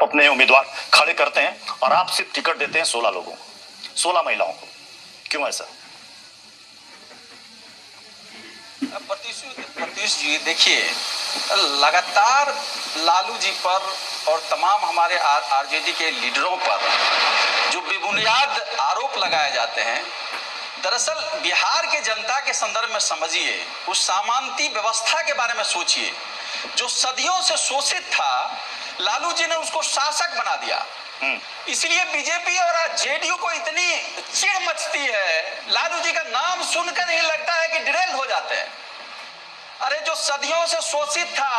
आप अपने उम्मीदवार खड़े करते हैं और आप सिर्फ टिकट देते हैं 16 लोगों को, 16 महिलाओं को, क्यों ऐसा? प्रत्युष जी देखिए, लगातार लालू जी पर और तमाम हमारे आरजेडी के लीडरों पर जो बेबुनियाद आरोप लगाए जाते हैं, दरअसल बिहार के जनता के संदर्भ में समझिए, उस सामंती व्यवस्था के बारे में सोचिए जो सदियों से शोषित था। लालू जी ने उसको शासक बना दिया। इसलिए बीजेपी और जेडीयू को इतनी चिढ़ मचती है, लालू जी का नाम सुनकर ही लगता है कि डिरेल हो जाते हैं। अरे जो सदियों से शोषित था,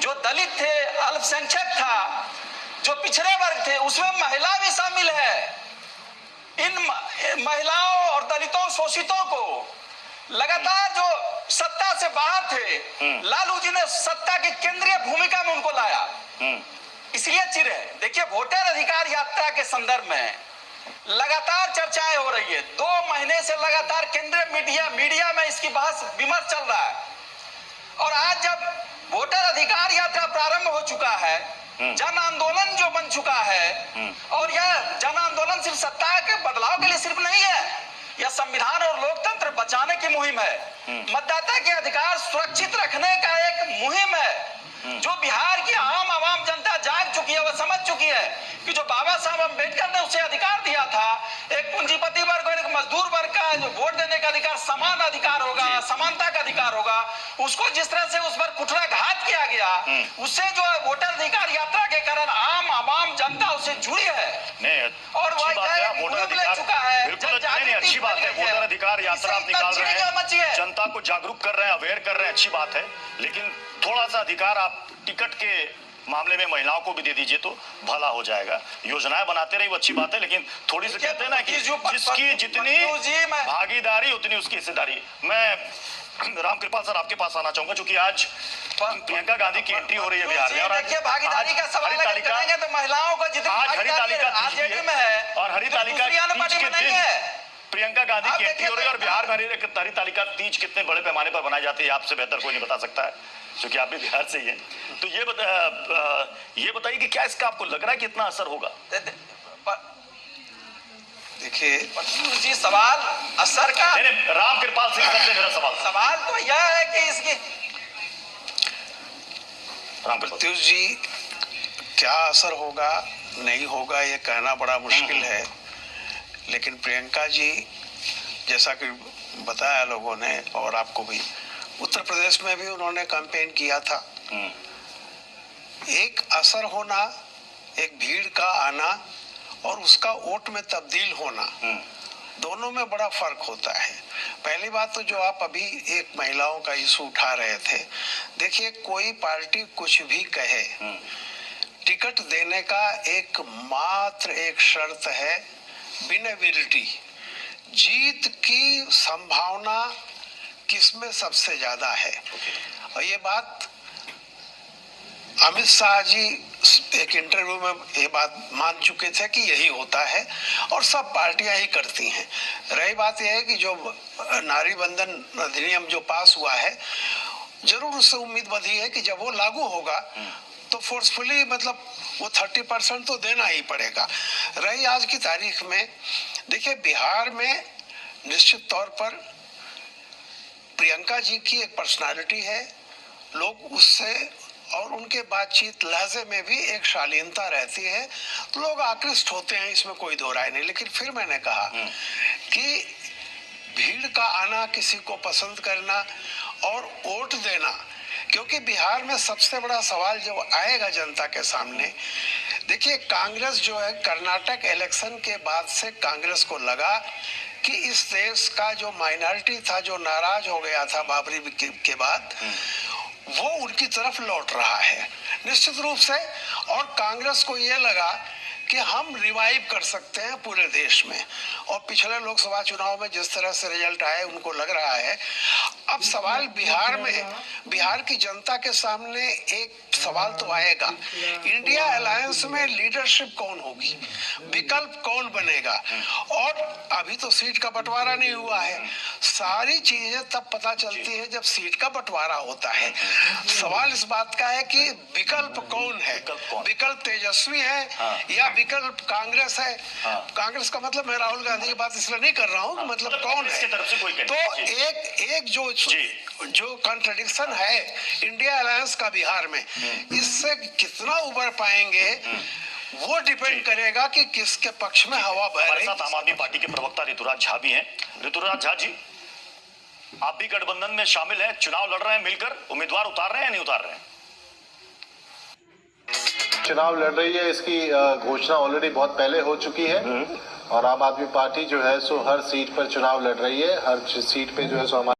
जो दलित थे, अल्पसंख्यक था, जो पिछड़े वर्ग थे, उसमें महिला भी शामिल है। इन महिलाओं और दलितों शोषितों को लगातार जो सत्ता से बाहर थे, लालू जी ने सत्ता की केंद्रीय भूमिका में उनको लाया। इसलिए चिढ़ है। देखिए, वोटर अधिकार यात्रा के संदर्भ में लगातार चर्चाएं हो रही है। 2 महीने से लगातार केंद्रीय मीडिया में इसकी बहस विमर्श चल रहा है। और आज जब वोटर अधिकार यात्रा प्रारंभ हो चुका है, जन आंदोलन जो बन चुका है, और यह जन आंदोलन सिर्फ सत्ता के बदलाव के लिए सिर्फ नहीं है, यह संविधान और लोकतंत्र बचाने की मुहिम है। मतदाता के अधिकार सुरक्षित रखने का एक मुहिम है जो बिहार की आम जनता जाग चुकी है। वह समझ चुकी है कि जो बाबा साहब अम्बेडकर ने उसे अधिकार दिया था, एक पूंजीपति वर्ग और एक मजदूर वर्ग का जो वोट देने का अधिकार, समान अधिकार होगा, समानता का अधिकार होगा, उसको जिस तरह से उस पर कुठाराघात किया गया, उससे जो वोटर अधिकार यात्रा के कारण आम जनता उससे जुड़ी है। और वह ले चुका है। अच्छी बात है, वोटर अधिकार यात्रा आप निकाल रहे हैं, जनता को जागरूक कर रहे हैं, अवेयर कर रहे हैं, अच्छी बात है। लेकिन थोड़ा सा अधिकार आप टिकट के मामले में महिलाओं को भी दे दीजिए तो भला हो जाएगा। योजनाएं बनाते रही वो अच्छी बात है, लेकिन थोड़ी सी कहते हैं ना कि जिसकी जितनी भागीदारी उतनी उसकी हिस्सेदारी। मैं रामकृपाल सर आपके पास आना चाहूंगा, क्योंकि आज प्रियंका गांधी की एंट्री हो रही है बिहार में, और भागीदारी का सवाल करेंगे तो महिलाओं को जितनी हरी तालिका में है, और हरी तालिका के दिन प्रियंका गांधी की एंट्री हो रही है, और बिहार में हरी तालिका तीज कितने बड़े पैमाने पर बनाई जाती है आपसे बेहतर कोई नहीं बता सकता है, क्योंकि आप भी बिहार से ही हैं। तो ये बताइए कि क्या इसका आपको लग रहा है कि इतना असर होगा? देखिए जी, सवाल असर का, रामकृपाल सिंह से मेरा सवाल तो यह है कि इसकी प्रत्युष जी क्या असर होगा नहीं होगा ये कहना बड़ा मुश्किल है। लेकिन प्रियंका जी, जैसा कि बताया लोगों ने और आपको भी, उत्तर प्रदेश में भी उन्होंने कैंपेन किया था। एक असर होना, एक भीड़ का आना और उसका वोट में तब्दील होना, दोनों में बड़ा फर्क होता है। पहली बात तो जो आप अभी एक महिलाओं का इशू उठा रहे थे, देखिए कोई पार्टी कुछ भी कहे, टिकट देने का मात्र एक शर्त है विनेबिलिटी, जीत की संभावना किसमें सबसे ज्यादा है। और ये बात अमित शाह जी एक इंटरव्यू में ये बात मान चुके थे कि यही होता है और सब पार्टियां ही करती हैं। रही बात यह है कि जो नारी बंधन अधिनियम जो पास हुआ है, जरूर उससे उम्मीद बंधी है कि जब वो लागू होगा तो फोर्सफुली मतलब वो 30% तो देना ही पड़ेगा। रही आज की तारीख में, देखिए बिहार में निश्चित तौर पर प्रियंका जी की एक पर्सनालिटी है, लोग उससे और उनके बातचीत लहजे में भी एक शालीनता रहती है, तो लोग आकृष्ट होते हैं, इसमें कोई दो राय नहीं। लेकिन फिर मैंने कहा कि भीड़ का आना, किसी को पसंद करना और वोट देना, क्योंकि बिहार में सबसे बड़ा सवाल जो आएगा जनता के सामने, देखिए कांग्रेस जो है, कर्नाटक इलेक्शन के बाद से कांग्रेस को लगा कि इस देश का जो माइनॉरिटी था, जो नाराज हो गया था बाबरी के बाद, वो उनकी तरफ लौट रहा है निश्चित रूप से। और कांग्रेस को ये लगा कि हम रिवाइव कर सकते हैं पूरे देश में। और पिछले लोकसभा चुनाव में जिस तरह से रिजल्ट आए उनको लग रहा है, अब सवाल बिहार की जनता के सामने एक सवाल तो आएगा, इंडिया अलायंस में लीडरशिप कौन होगी, विकल्प कौन बनेगा। और अभी तो सीट का बंटवारा नहीं हुआ है, सारी चीजें तब पता चलती है जब सीट का बंटवारा होता है। सवाल इस बात का है कि विकल्प कौन है, विकल्प तेजस्वी है या विकल्प कांग्रेस है। कांग्रेस का मतलब मैं राहुल गांधी की बात इसलिए नहीं कर रहा हूँ, मतलब कौन है। तो एक जो कॉन्ट्रडिक्शन है इंडिया अलायंस का बिहार में, इससे कितना उबर पाएंगे वो डिपेंड करेगा कि किसके पक्ष में हवा बह रही है। हमारे साथ आम आदमी पार्टी के प्रवक्ता ऋतुराज झा भी हैं। ऋतुराज झा जी, आप भी गठबंधन में शामिल हैं, चुनाव लड़ रहे हैं मिलकर, उम्मीदवार उतार रहे हैं या नहीं उतार रहे हैं? चुनाव लड़ रही है, इसकी घोषणा ऑलरेडी बहुत पहले हो चुकी है और आम आदमी पार्टी जो है सो हर सीट पर चुनाव लड़ रही है। हर सीट पे जो है सो हमारे